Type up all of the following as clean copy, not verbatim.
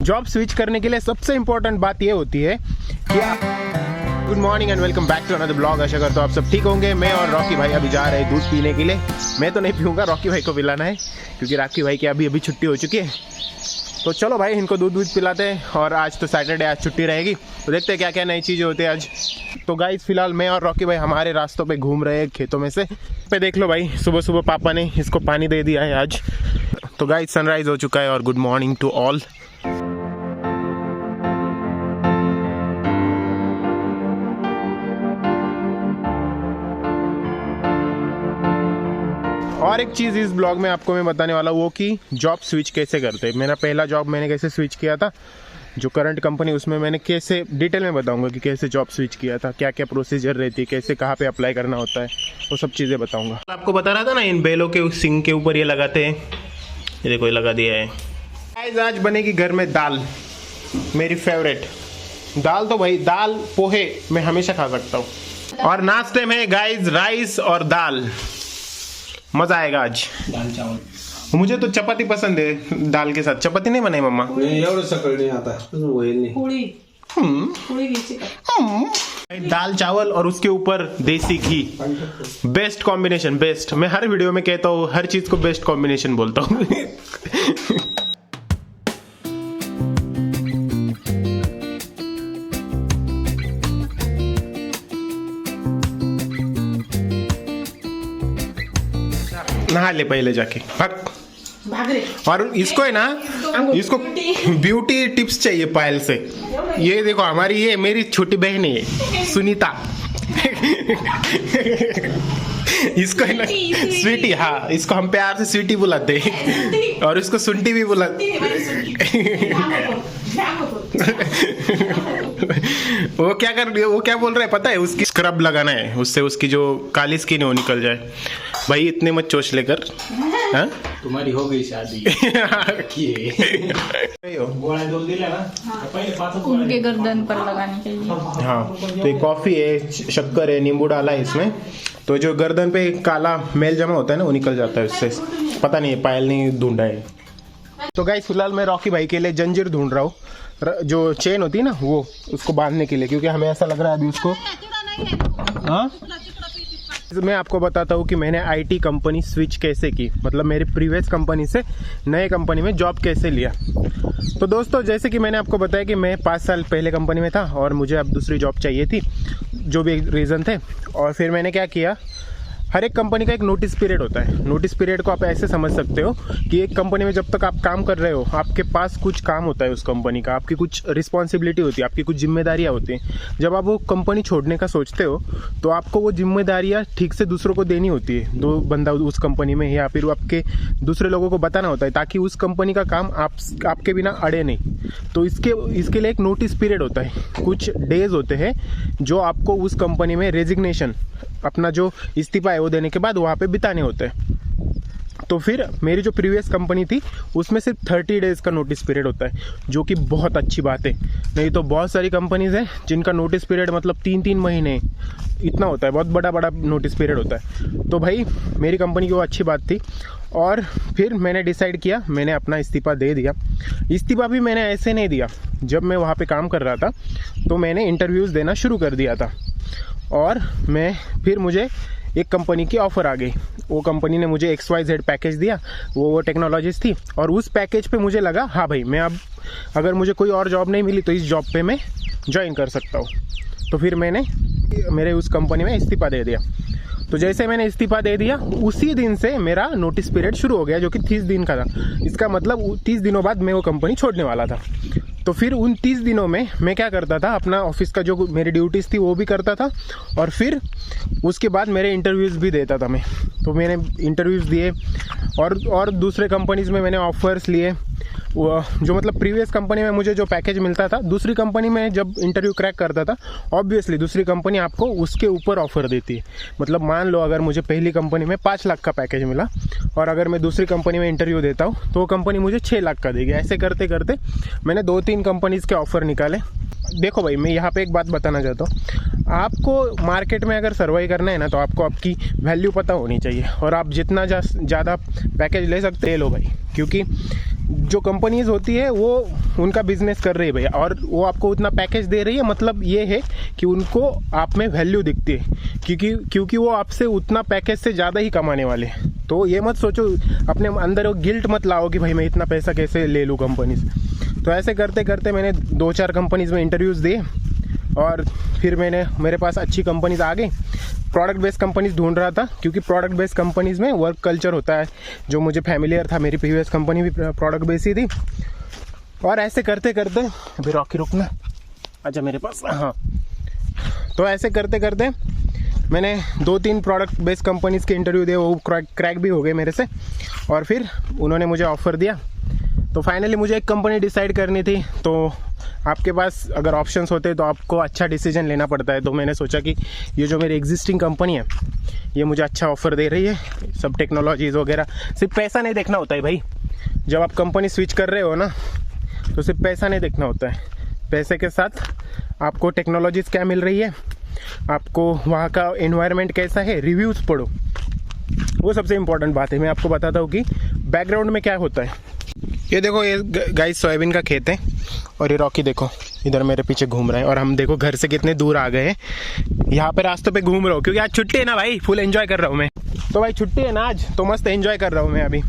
Job switch करने के लिए सबसे इम्पोर्टेंट बात ये होती है कि good morning and welcome back to another blog. आशा करता हूँ आप सब ठीक होंगे। मैं और रॉकी भाई अभी जा रहे हैं दूध पीने के लिए। मैं तो नहीं पीऊँगा, रॉकी भाई को पिलाना है क्योंकि रॉकी भाई की अभी छुट्टी हो चुकी है। तो चलो भाई इनको दूध पिलाते हैं। और आज तो सैटरडे, आज छुट्टी रहेगी, तो देखते हैं क्या क्या नई चीज़ें होती है आज। तो गाइस फिलहाल मैं और रॉकी भाई हमारे रास्तों पे घूम रहे हैं खेतों में से। पे देख लो भाई, सुबह सुबह पापा ने इसको पानी दे दिया है आज। तो गाइस सनराइज हो चुका है और गुड मॉर्निंग टू ऑल। और एक चीज़ इस ब्लॉग में आपको मैं बताने वाला हूँ वो कि जॉब स्विच कैसे करते हैं। मेरा पहला जॉब मैंने कैसे स्विच किया था, जो करंट कंपनी, उसमें मैंने कैसे डिटेल में बताऊंगा कि कैसे जॉब स्विच किया था, क्या क्या प्रोसीजर रहती है, कैसे कहाँ पे अप्लाई करना होता है, वो सब चीज़ें बताऊंगा। आपको बता रहा था ना इन बैलों के सिंग के ऊपर ये लगाते हैं, ये देखो ये लगा दिया है। आज बनेगी घर में दाल, मेरी फेवरेट दाल। तो भाई दाल पोहे मैं हमेशा खा सकता हूँ। और नाश्ते में गाइस राइस और दाल, मजा आएगा आज। दाल चावल, मुझे तो चपाती पसंद है दाल के साथ। चपाती नहीं बनाई मम्मा? नहीं एवढं सकाळी नहीं आता, वही नहीं दाल चावल और उसके ऊपर देसी घी, बेस्ट कॉम्बिनेशन, बेस्ट। मैं हर वीडियो में कहता हूँ, हर चीज को बेस्ट कॉम्बिनेशन बोलता हूँ। नहा ले पहले जाके, भाग रे। और इसको है ना, इसको ब्यूटी टिप्स चाहिए पायल से। ये देखो हमारी, ये मेरी छोटी बहन है सुनीता। इसको है ना स्वीटी, हाँ इसको हम प्यार से स्वीटी बुलाते हैं और इसको सुंटी भी बुलाते। वो क्या कर रही है, वो क्या बोल रहा है पता है? उसकी स्क्रब लगाना है, उससे उसकी जो काली स्किन है वो निकल जाए। भाई इतने मत चोच लेकर। हाँ तुम्हारी हो गई शादी। उनके गर्दन पर लगाने के लिए। हाँ तो ये कॉफी है, शक्कर है, नींबू डाला है इसमें, तो जो गर्दन पे काला मैल जमा होता है ना वो निकल जाता है उससे। पता नहीं पायल नहीं ढूंढा है। तो गाइस फिलहाल मैं रॉकी भाई के लिए जंजीर ढूंढ रहा हूँ, जो चेन होती है ना वो, उसको बांधने के लिए, क्योंकि हमें ऐसा लग रहा है अभी उसको। हाँ मैं आपको बताता हूँ कि मैंने आईटी कंपनी स्विच कैसे की, मतलब मेरी प्रीवियस कंपनी से नए कंपनी में जॉब कैसे लिया। तो दोस्तों जैसे कि मैंने आपको बताया कि मैं 5 साल पहले कंपनी में था और मुझे अब दूसरी जॉब चाहिए थी, जो भी रीज़न थे। और फिर मैंने क्या किया, हर एक कंपनी का एक नोटिस पीरियड होता है। नोटिस पीरियड को आप ऐसे समझ सकते हो कि एक कंपनी में जब तक आप काम कर रहे हो, आपके पास कुछ काम होता है उस कंपनी का, आपकी कुछ रिस्पॉन्सिबिलिटी होती है, आपकी कुछ जिम्मेदारियां होती हैं। जब आप वो कंपनी छोड़ने का सोचते हो तो आपको वो जिम्मेदारियां ठीक से दूसरों को देनी होती है, दो बंदा उस कंपनी में, या फिर आपके दूसरे लोगों को बताना होता है, ताकि उस कंपनी का काम आपके बिना अड़े नहीं। तो इसके लिए एक नोटिस पीरियड होता है, कुछ डेज होते हैं जो आपको उस कंपनी में रेजिग्नेशन, अपना जो इस्तीफा है वो देने के बाद वहाँ पे बिताने होते हैं। तो फिर मेरी जो प्रीवियस कंपनी थी उसमें सिर्फ 30 डेज़ का नोटिस पीरियड होता है, जो कि बहुत अच्छी बात है। नहीं तो बहुत सारी कंपनीज हैं जिनका नोटिस पीरियड मतलब 3-3 महीने इतना होता है, बहुत बड़ा नोटिस पीरियड होता है। तो भाई मेरी कंपनी की वो अच्छी बात थी। और फिर मैंने डिसाइड किया, मैंने अपना इस्तीफा दे दिया। इस्तीफा भी मैंने ऐसे नहीं दिया, जब मैं वहाँ पर काम कर रहा था तो मैंने इंटरव्यूज़ देना शुरू कर दिया था। और फिर मुझे एक कंपनी की ऑफ़र आ गई। वो कंपनी ने मुझे XYZ पैकेज दिया, वो टेक्नोलॉजीज थी, और उस पैकेज पे मुझे लगा हाँ भाई मैं अब, अगर मुझे कोई और जॉब नहीं मिली तो इस जॉब पे मैं ज्वाइन कर सकता हूँ। तो फिर मैंने मेरे उस कंपनी में इस्तीफा दे दिया। तो जैसे मैंने इस्तीफा दे दिया उसी दिन से मेरा नोटिस पीरियड शुरू हो गया, जो कि 30 दिन का था। इसका मतलब 30 दिनों बाद मैं वो कंपनी छोड़ने वाला था। तो फिर उन 30 दिनों में मैं क्या करता था, अपना ऑफिस का जो मेरी ड्यूटीज़ थी वो भी करता था, और फिर उसके बाद मेरे इंटरव्यूज़ भी देता था मैं। तो मैंने इंटरव्यूज़ दिए और दूसरे कंपनीज़ में मैंने ऑफ़र्स लिए। जो मतलब प्रीवियस कंपनी में मुझे जो पैकेज मिलता था, दूसरी कंपनी में जब इंटरव्यू क्रैक करता था, ऑब्वियसली दूसरी कंपनी आपको उसके ऊपर ऑफर देती है। मतलब मान लो अगर मुझे पहली कंपनी में 5 लाख का पैकेज मिला और अगर मैं दूसरी कंपनी में इंटरव्यू देता हूँ तो वो कंपनी मुझे 6 लाख का देगी। ऐसे करते करते मैंने 2-3 कंपनीज़ के ऑफ़र निकाले। देखो भाई मैं यहाँ पे एक बात बताना चाहता हूँ, आपको मार्केट में अगर सर्वाइव करना है ना, तो आपको आपकी वैल्यू पता होनी चाहिए, और आप जितना ज़्यादा पैकेज ले सकते हैं लो भाई, क्योंकि जो कंपनीज होती है वो उनका बिजनेस कर रही है भैया, और वो आपको उतना पैकेज दे रही है, मतलब ये है कि उनको आप में वैल्यू दिखती है, क्योंकि वो आपसे उतना पैकेज से ज़्यादा ही कमाने वाले हैं। तो ये मत सोचो, अपने अंदर वो गिल्ट मत लाओ कि भाई मैं इतना पैसा कैसे ले लूँ कंपनी से। तो ऐसे करते करते मैंने 2-4 कंपनीज में इंटरव्यूज़ दिए, और फिर मेरे पास अच्छी कंपनीज आ गई। प्रोडक्ट बेस्ड कंपनीज ढूंढ रहा था, क्योंकि प्रोडक्ट बेस्ड कंपनीज में वर्क कल्चर होता है जो मुझे फैमिलियर था, मेरी प्रीवियस कंपनी भी प्रोडक्ट बेस्ड ही थी। और ऐसे करते करते, अभी रॉकी रुकना, अच्छा मेरे पास, हाँ, तो ऐसे करते करते मैंने 2-3 प्रोडक्ट बेस्ड कंपनीज के इंटरव्यू दिए, वो क्रैक भी हो गए मेरे से, और फिर उन्होंने मुझे ऑफ़र दिया। तो फाइनली मुझे एक कंपनी डिसाइड करनी थी। तो आपके पास अगर ऑप्शंस होते तो आपको अच्छा डिसीजन लेना पड़ता है। तो मैंने सोचा कि ये जो मेरी एग्जिस्टिंग कंपनी है, ये मुझे अच्छा ऑफ़र दे रही है, सब टेक्नोलॉजीज़ वगैरह। सिर्फ पैसा नहीं देखना होता है भाई, जब आप कंपनी स्विच कर रहे हो ना, तो सिर्फ पैसा नहीं देखना होता है, पैसे के साथ आपको टेक्नोलॉजीज़ क्या मिल रही है, आपको वहाँ का एनवायरनमेंट कैसा है, रिव्यूज़ पढ़ो, वो सबसे इम्पोर्टेंट बात है। मैं आपको बताता हूँ कि बैकग्राउंड में क्या होता है। ये देखो, ये गाइस सोयाबीन का खेत है, और ये रॉकी देखो इधर मेरे पीछे घूम रहा है, और हम देखो घर से कितने दूर आ गए हैं। यहाँ पे रास्तों पे घूम रहा हूँ, क्योंकि आज छुट्टी है ना भाई, फुल एंजॉय कर रहा हूँ मैं। तो भाई छुट्टी है ना आज, तो मस्त एंजॉय कर रहा हूँ मैं अभी।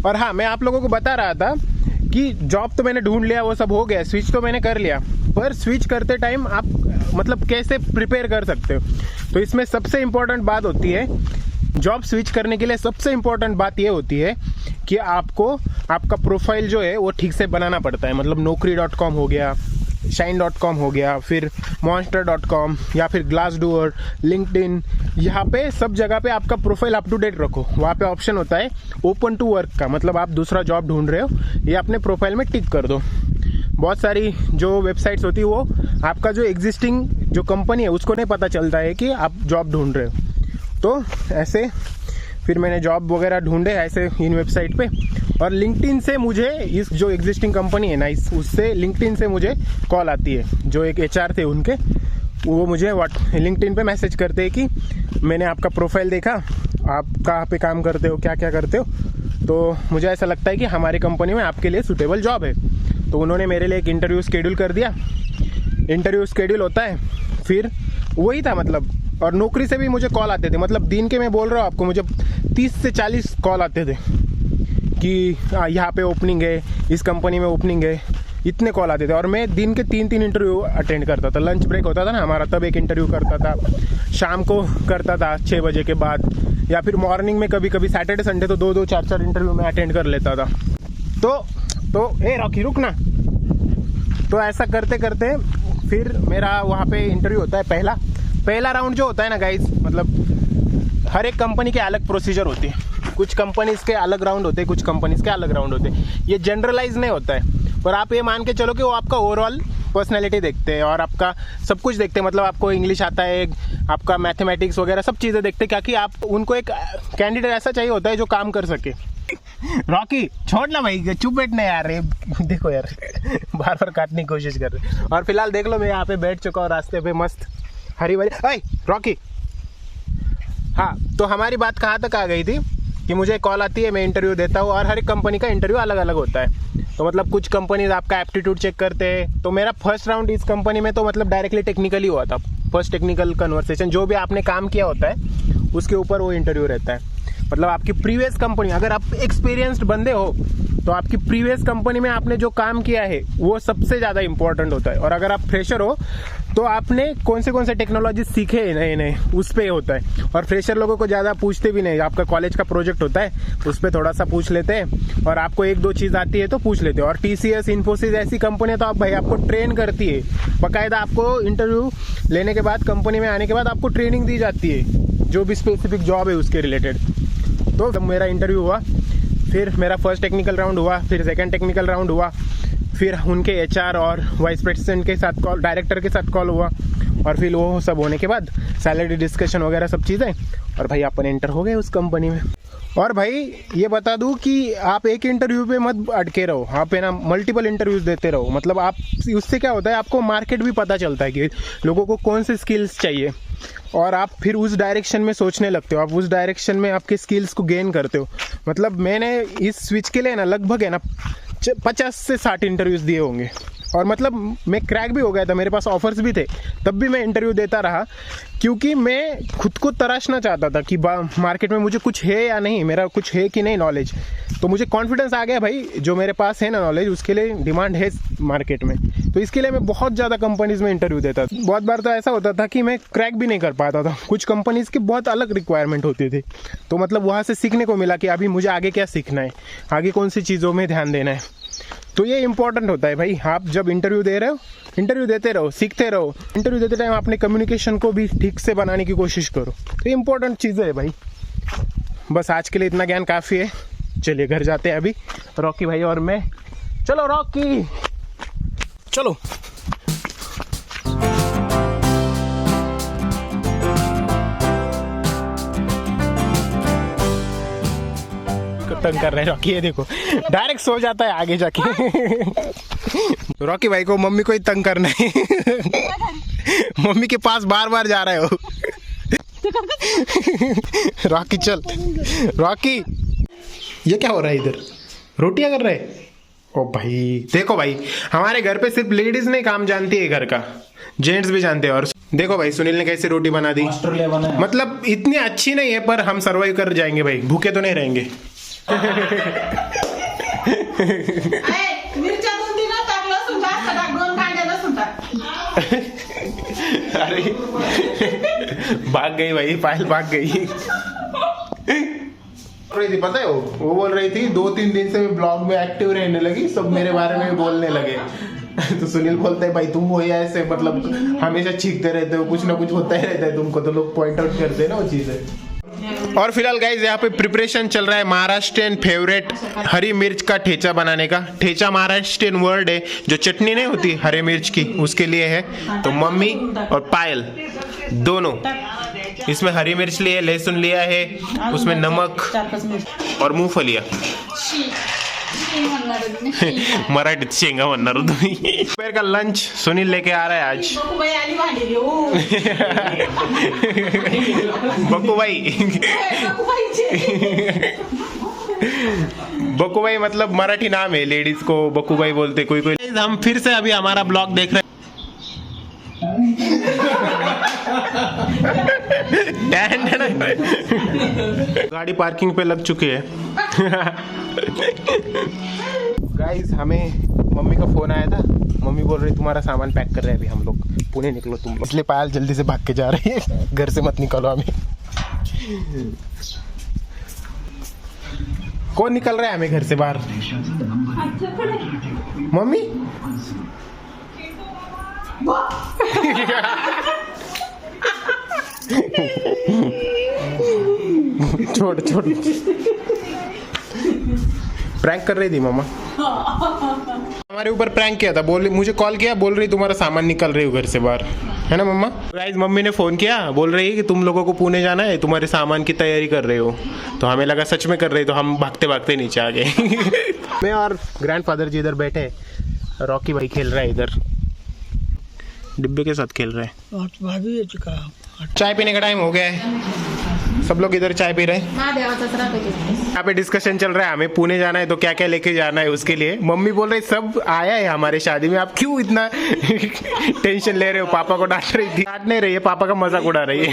और हाँ, मैं आप लोगों को बता रहा था कि जॉब तो मैंने ढूंढ लिया, वो सब हो गया, स्विच तो मैंने कर लिया, पर स्विच करते टाइम आप मतलब कैसे प्रिपेयर कर सकते हो। तो इसमें सबसे इम्पोर्टेंट बात होती है, जॉब स्विच करने के लिए सबसे इम्पोर्टेंट बात ये होती है कि आपको आपका प्रोफाइल जो है वो ठीक से बनाना पड़ता है। मतलब naukri.com हो गया, shine.com हो गया, फिर monster.com या फिर glassdoor, लिंक्डइन, यहाँ पे सब जगह पे आपका प्रोफाइल अप टू डेट रखो। वहाँ पे ऑप्शन होता है ओपन टू वर्क का, मतलब आप दूसरा जॉब ढूंढ रहे हो, ये अपने प्रोफाइल में टिक कर दो। बहुत सारी जो वेबसाइट्स होती है वो आपका जो एग्जिस्टिंग जो कंपनी है उसको नहीं पता चलता है कि आप जॉब ढूंढ रहे हो। तो ऐसे फिर मैंने जॉब वगैरह ढूंढे ऐसे इन वेबसाइट पे, और लिंक्डइन से मुझे इस जो एग्जिस्टिंग कंपनी है नाइस, उससे लिंक्डइन से मुझे कॉल आती है। जो एक HR थे उनके, वो मुझे लिंक्डइन पे मैसेज करते हैं कि मैंने आपका प्रोफाइल देखा, आप कहाँ पे काम करते हो, क्या क्या करते हो, तो मुझे ऐसा लगता है कि हमारी कंपनी में आपके लिए सूटेबल जॉब है। तो उन्होंने मेरे लिए एक इंटरव्यू शेड्यूल कर दिया। इंटरव्यू शेड्यूल होता है, फिर वही था मतलब। और नौकरी से भी मुझे कॉल आते थे, मतलब दिन के मैं बोल रहा हूँ आपको, मुझे 30 से 40 कॉल आते थे कि यहाँ पे ओपनिंग है, इस कंपनी में ओपनिंग है, इतने कॉल आते थे। और मैं दिन के 3-3 इंटरव्यू अटेंड करता था। लंच ब्रेक होता था ना हमारा, तब एक इंटरव्यू करता था, शाम को करता था 6 बजे के बाद, या फिर मॉर्निंग में कभी कभी सैटरडे संडे तो 2-2, 4-4 इंटरव्यू में अटेंड कर लेता था। तो ए रॉकी रुक ना। तो ऐसा करते करते फिर मेरा वहाँ पे इंटरव्यू होता है। पहला राउंड जो होता है ना गाइस, मतलब हर एक कंपनी के अलग प्रोसीजर होती है। कुछ कंपनीज के अलग राउंड होते हैं, कुछ कंपनीज के अलग राउंड होते हैं। ये जनरलाइज नहीं होता है, पर आप ये मान के चलो कि वो आपका ओवरऑल पर्सनैलिटी देखते हैं और आपका सब कुछ देखते हैं। मतलब आपको इंग्लिश आता है, आपका मैथमेटिक्स वगैरह सब चीज़ें देखते हैं, क्योंकि आप उनको एक कैंडिडेट ऐसा चाहिए होता है जो काम कर सके। रॉकी छोड़ ना भाई, चुप बैठना यार, देखो यार बार बार काटने की कोशिश कर रहे। और फिलहाल देख लो मैं यहाँ पे बैठ चुका हूँ रास्ते पे, मस्त हरी भरी। अरे रॉकी, हाँ, तो हमारी बात कहाँ तक आ गई थी कि मुझे कॉल आती है, मैं इंटरव्यू देता हूँ, और हर एक कंपनी का इंटरव्यू अलग अलग होता है। तो मतलब कुछ कंपनीज आपका एप्टीट्यूड चेक करते हैं। तो मेरा फर्स्ट राउंड इस कंपनी में तो मतलब डायरेक्टली टेक्निकली हुआ था। फर्स्ट टेक्निकल कन्वर्सेशन, जो भी आपने काम किया होता है उसके ऊपर वो इंटरव्यू रहता है। मतलब आपकी प्रीवियस कंपनी, अगर आप एक्सपीरियंस्ड बंदे हो तो आपकी प्रीवियस कंपनी में आपने जो काम किया है वो सबसे ज़्यादा इंपॉर्टेंट होता है। और अगर आप फ्रेशर हो तो आपने कौन से टेक्नोलॉजी सीखे नए उस पर होता है। और फ्रेशर लोगों को ज़्यादा पूछते भी नहीं, आपका कॉलेज का प्रोजेक्ट होता है उस पर थोड़ा सा पूछ लेते हैं, और आपको 1-2 चीज़ आती है तो पूछ लेते हैं। और TCS, इन्फोसिस ऐसी कंपनी तो आप भाई आपको ट्रेन करती है बाकायदा। आपको इंटरव्यू लेने के बाद, कंपनी में आने के बाद आपको ट्रेनिंग दी जाती है, जो भी स्पेसिफिक जॉब है उसके रिलेटेड। तो जब मेरा इंटरव्यू हुआ, फिर मेरा फर्स्ट टेक्निकल राउंड हुआ, फिर सेकंड टेक्निकल राउंड हुआ, फिर उनके HR और वाइस प्रेसिडेंट के साथ कॉल, डायरेक्टर के साथ कॉल हुआ, और फिर वो सब होने के बाद सैलरी डिस्कशन वगैरह सब चीज़ें, और भाई अपन एंटर हो गए उस कंपनी में। और भाई ये बता दूं कि आप एक इंटरव्यू पे मत अटके रहो, आप है ना मल्टीपल इंटरव्यूज देते रहो। मतलब आप उससे क्या होता है, आपको मार्केट भी पता चलता है कि लोगों को कौन से स्किल्स चाहिए, और आप फिर उस डायरेक्शन में सोचने लगते हो, आप उस डायरेक्शन में आपके स्किल्स को गेन करते हो। मतलब मैंने इस स्विच के लिए ना लगभग है ना 50 से 60 इंटरव्यूज दिए होंगे, और मतलब मैं क्रैक भी हो गया था, मेरे पास ऑफर्स भी थे, तब भी मैं इंटरव्यू देता रहा, क्योंकि मैं खुद को तराशना चाहता था कि मार्केट में मुझे कुछ है या नहीं, मेरा कुछ है कि नहीं नॉलेज। तो मुझे कॉन्फिडेंस आ गया भाई, जो मेरे पास है ना नॉलेज, उसके लिए डिमांड है मार्केट में। तो इसके लिए मैं बहुत ज़्यादा कंपनीज़ में इंटरव्यू देता था। बहुत बार तो ऐसा होता था कि मैं क्रैक भी नहीं कर पाता था, कुछ कंपनीज़ की बहुत अलग रिक्वायरमेंट होती थी। तो मतलब वहाँ से सीखने को मिला कि अभी मुझे आगे क्या सीखना है, आगे कौन सी चीज़ों में ध्यान देना है। तो ये इंपॉर्टेंट होता है भाई, आप जब इंटरव्यू दे रहे हो, इंटरव्यू देते रहो, सीखते रहो। इंटरव्यू देते टाइम अपने कम्युनिकेशन को भी ठीक से बनाने की कोशिश करो। तो ये इंपॉर्टेंट चीज़ है भाई। बस आज के लिए इतना ज्ञान काफ़ी है। चलिए घर जाते हैं अभी, रॉकी भाई और मैं। चलो रॉकी, चलो। तंग कर रहे हैं रॉकी, ये देखो डायरेक्ट सो जाता है आगे जाके। रॉकी भाई को मम्मी को ही तंग करना है। मम्मी के पास बार बार जा रहे हो। रॉकी चल, रॉकी ये क्या हो रहा है इधर, रोटियां कर रहे हैं? ओ भाई देखो भाई, हमारे घर पे सिर्फ लेडीज नहीं काम जानती है घर का, जेंट्स भी जानते हैं। और देखो भाई सुनील ने कैसे रोटी बना दी, मतलब इतनी अच्छी नहीं है पर हम सर्वाइव कर जाएंगे भाई, भूखे तो नहीं रहेंगे। अरे भाग गई भाई, पायल भाग गई। पता है वो बोल रही थी 2-3 दिन से मैं ब्लॉग में एक्टिव रहने लगी, सब मेरे बारे में बोलने लगे। तो सुनील बोलता है भाई तुम वही ऐसे मतलब हमेशा चीखते रहते हो, कुछ ना कुछ होता ही रहता है तुमको, तो लोग पॉइंट आउट करते हैं ना वो चीजें। और फिलहाल गाइज यहाँ पे प्रिपरेशन चल रहा है महाराष्ट्रियन फेवरेट हरी मिर्च का ठेचा बनाने का। ठेचा महाराष्ट्रियन वर्ड है, जो चटनी नहीं होती हरे मिर्च की, उसके लिए है। तो मम्मी और पायल दोनों इसमें हरी मिर्च लिए, लहसुन लिया है, उसमें नमक और मूंगफलियां। मराठीत शेंगा म्हणणार तुम्ही। दोपहर का लंच सुनील लेके आ रहा है आज। बक्कू भाई। बक्कू भाई मतलब मराठी नाम है, लेडीज को बक्कू भाई बोलते कोई कोई। हम फिर से अभी हमारा ब्लॉग देख रहे हैं। गाड़ी पार्किंग पे लग चुकी है। गाइस हमें मम्मी का फोन आया था, मम्मी बोल रही तुम्हारा सामान पैक कर रहे हैं अभी हम लोग, पुणे निकलो तुम लोग। इसलिए पायल जल्दी से भाग के जा रही है, घर से मत निकलो हमें। कौन निकल रहा है हमें घर से बाहर? मम्मी छोड़ छोड़, प्रैंक कर रही थी मामा, हमारे ऊपर प्रैंक किया था। बोल मुझे कॉल किया, बोल रही तुम्हारा सामान निकल रही हो घर से बाहर, है ना मम्मा? गाइस मम्मी ने फोन किया, बोल रही है कि तुम लोगों को पुणे जाना है, तुम्हारे सामान की तैयारी कर रहे हो। तो हमें लगा सच में कर रही, तो हम भागते भागते नीचे आ गए। मैं और ग्रैंडफादर जी इधर बैठे, रॉकी भाई खेल रहा है इधर, डिब्बे के साथ खेल रहे हैं। चाय पीने का टाइम हो गया है, सब लोग इधर चाय पी रहे हैं। यहाँ पे डिस्कशन चल रहा है, हमें पुणे जाना है तो क्या क्या लेके जाना है उसके लिए। मम्मी बोल रही सब आया है हमारे शादी में, आप क्यों इतना टेंशन ले रहे हो? पापा को डांट रही थी, डांट नहीं रही है, पापा का मजाक उड़ा रही है।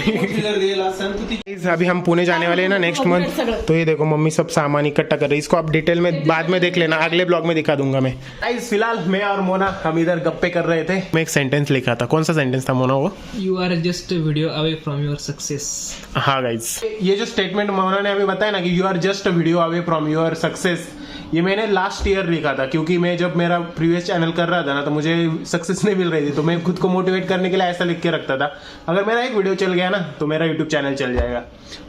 अभी हम पुणे जाने वाले हैं ना नेक्स्ट मंथ, तो ये देखो मम्मी सब सामान इकट्ठा कर रही है। इसको आप डिटेल में बाद में देख लेना, अगले ब्लॉग में दिखा दूंगा मैं। फिलहाल मैं और मोना हम इधर गप्पे कर रहे थे। मैं एक सेंटेंस लिखा था, कौन सा सेंटेंस था मोना वो? You are just video away from your success. हाँ गाइज, ये जो स्टेटमेंट मोना ने अभी बताया ना कि you are just a video away from your success, ये मैंने लास्ट ईयर लिखा था, क्योंकि मैं जब मेरा प्रीवियस चैनल कर रहा था ना, तो मुझे सक्सेस नहीं मिल रही थी, तो मैं खुद को मोटिवेट करने के लिए ऐसा लिख के रखता था, अगर मेरा एक वीडियो चल गया ना तो मेरा यूट्यूब चैनल चल जाएगा।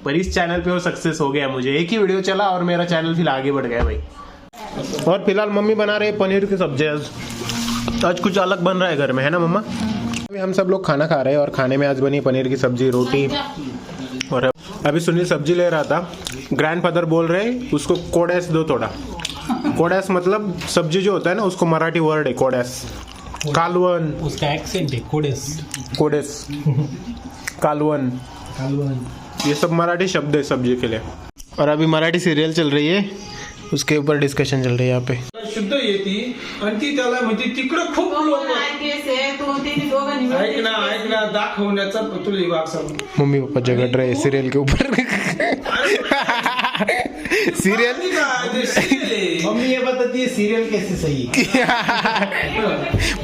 पर इस चैनल पे वो सक्सेस हो गया, मुझे एक ही वीडियो चला और मेरा चैनल फिर आगे बढ़ गया भाई। और फिलहाल मम्मी बना रहे पनीर की सब्जी, आज कुछ अलग बन रहा है घर में, है ना मम्मा? अभी हम सब लोग खाना खा रहे हैं और खाने में आज बनी पनीर की सब्जी, रोटी और अभी सुनील सब्जी ले रहा था, ग्रैंडफादर बोल रहे उसको कोडेस दो थोड़ा। कोडेस मतलब सब्जी जो होता है ना, उसको मराठी वर्ड है कोडेस। कालवन, उसका एक्सेंट है कोडेस। कोडेस, कालवन, ये सब मराठी शब्द है सब्जी के लिए। और अभी मराठी सीरियल चल रही है, उसके ऊपर डिस्कशन चल रही है यहाँ पे। शुद्ध येते आणि ती त्याला म्हणते तिकडं खूप लोक ऐक ना दाखवण्याचा तुला वाग सांग। मम्मी पापा झगड़ रहे सीरियल के ऊपर। सीरियल मम्मी ये बताती है सीरियल कैसे सही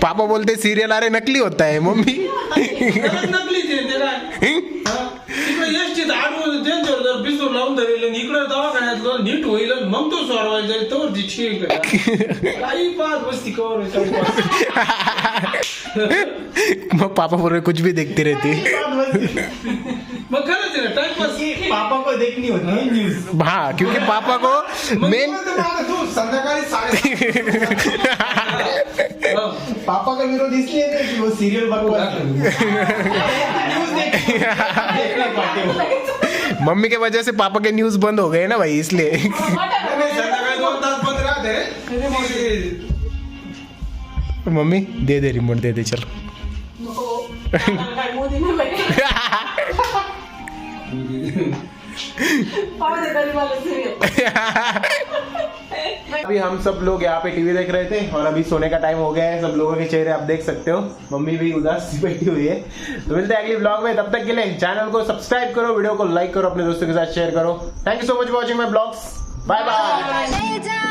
पापा बोलते सीरियल अरे नकली होता है मम्मी। नकली इकडे यष्टीत आडवून त्यांच्यावर जर बिसूर लावून धरेल आणि इकडे दवाखान्यात नीट होईल मग तो सोडवायला जाईल तर दिशी काही पाच बसती कवर मग पापा बोल रहे कुछ भी देखती रहती। मग खरंच आहे ना टाइमपास पापा को देखनी होती है न्यूज। हाँ क्योंकि पापा को मेन संध्याकाळी पापा का विरोध इसलिए है कि वो सीरियल बकवास न्यूज मम्मी के वजह से पापा के न्यूज बंद हो गए ना भाई, इसलिए। संध्याकाळी 2 तास बंद राहते। मम्मी दे दे रिमोट, दे दे चल। अभी हम सब लोग यहाँ पे टीवी देख रहे थे और अभी सोने का टाइम हो गया है। सब लोगों के चेहरे आप देख सकते हो, मम्मी भी उदास बैठी हुई है। तो मिलते हैं अगले ब्लॉग में, तब तक के लिए चैनल को सब्सक्राइब करो, वीडियो को लाइक करो, अपने दोस्तों के साथ शेयर करो। Thank you so much for watching my blogs. Bye bye.